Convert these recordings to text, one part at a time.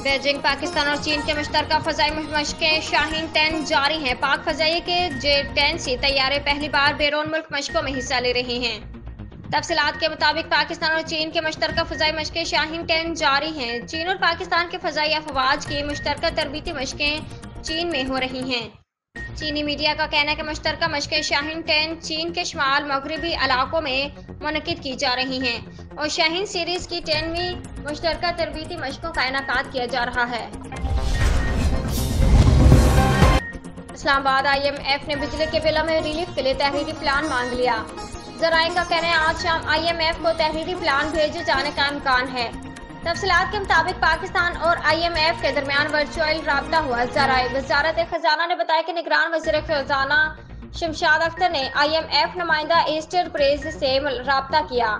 Beijing Pakistan اور چین کے مشترکہ فضائی مشقیں شاہین 10 جاری ہیں۔ پاک فضائیہ کے J-10C طیارے پہلی بار بیرون ملک مشقوں میں حصہ لے رہے ہیں۔ تفصیلات کے مطابق پاکستان اور چین کے مشترکہ فضائی مشقیں شاہین 10 جاری ہیں۔ چین اور پاکستان کے فضائی افواج کی مشترکہ تربیتی مشقیں چین میں ہو رہی ہیں۔ چینی میڈیا کا کہنا ہے کہ مشترکہ مشقیں شاہین 10 چین کے شمال مغربی علاقوں میں منعقد کی جا رہی ہیں اور شاہین سیریز کی 10ویں مشترکہ تربیتی مشقوں کا انعقاد کیا جا رہا ہے۔ اسلام آباد IMF نے بجلی کے بلوں میں ریلیف کے لیے تحریری پلان مانگ لیا۔ ذرائع کا کہنا ہے آج شام IMF کو تحریری پلان بھیجے جانے کا امکان ہے۔ تفصیلات کے مطابق پاکستان اور IMF کے درمیان ورچوئل رابطہ ہوا۔ ذرائع وزارت خزانہ نے بتایا کہ نگران وزیر خزانہ شمشاد اختر نے IMF نمائندہ ایسٹر پریز سے رابطہ کیا،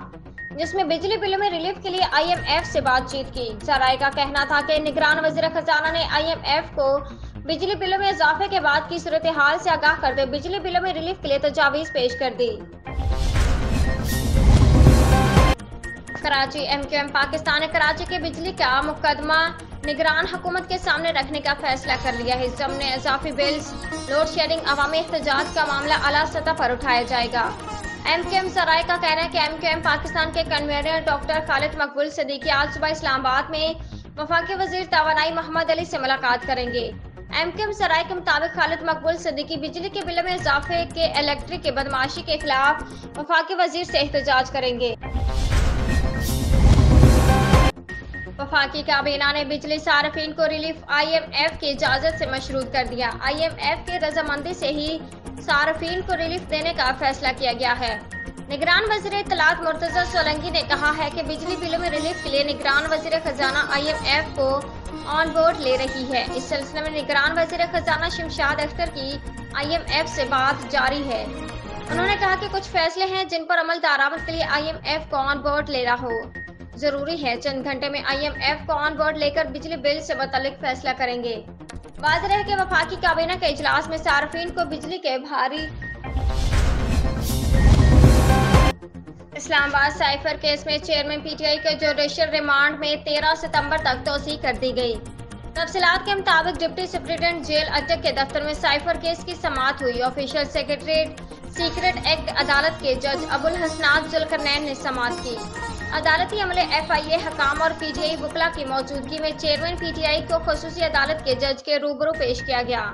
جس میں بجلی بلوں میں ریلیف کے لیے IMF سے بات چیت کی۔ ذرائع کا کہنا تھا کہ نگران وزیر خزانہ نے IMF کو بجلی بلوں میں اضافے کے بعد کی صورتحال سے آگاہ کرتے ہوئے بجلی بلوں میں ریلیف کے لیے تجاویز پیش کر دی۔ کراچی MQM پاکستان نے کراچی کے بجلی کا مقدمہ نگران حکومت کے سامنے رکھنے کا فیصلہ کر لیا ہے۔ ضمن اضافی بلز، لوڈ شیڈنگ، عوامی احتجاج کا معاملہ اعلیٰ سطح پر اٹھایا جائے گا۔ MQM ذرائع کا کہنا ہے کہ MQM پاکستان کے کنوینر ڈاکٹر خالد مقبول صدیقی آج صبح اسلام آباد میں وفاقی وزیر توانائی محمد علی سے ملاقات کریں گے۔ MQM ذرائع کے مطابق خالد مقبول صدیقی بجلی کے بل میں اضافے کے الیکٹرک کی بدمعاشی کے خلاف وفاقی وزیر سے احتجاج کریں گے۔ وفاقی کابینہ نے بجلی صارفین کو ریلیف IMF کی اجازت سے مشروط کر دیا۔ IMF کی رضامندی سے ہی صارفین کو ریلیف دینے کا فیصلہ کیا گیا ہے۔ نگران وزیر اطلاعات مرتضی سولنگی نے کہا ہے کہ بجلی بلوں میں ریلیف کے لیے نگران وزیر خزانہ IMF کو آن بورڈ لے رہی ہے۔ اس سلسلے میں نگران وزیر خزانہ شمشاد اختر کی IMF سے بات جاری ہے۔ انہوں نے کہا کہ کچھ فیصلے ہیں جن پر عمل درآمد کے لیے IMF کو آن بورڈ لینا ہو ضروری ہے۔ چند گھنٹے میں IMF کو آن بورڈ لے کر بجلی بل سے متعلق فیصلہ کریں گے۔ واضح ہے کہ وفاقی کابینہ کے اجلاس میں صارفین کو بجلی کے بھاری اسلام آباد سائفر کیس میں چیئرمین PTI کے جوڈیشل ریمانڈ میں 13 ستمبر تک توسیع کر دی گئی۔ تفصیلات کے مطابق ڈپٹی سپرنٹینڈنٹ جیل اٹک کے دفتر میں سائفر کیس کی سماعت ہوئی۔ آفیشل سیکریٹریٹ سیکرٹ ایکٹ عدالت کے جج ابوالحسنات ذوالقرنین نے سماعت کی۔ عدالتی عملے FIA حکام اور PTI وکلاء کی موجودگی میں چیئرمین PTI کو خصوصی عدالت کے جج کے روبرو پیش کیا گیا۔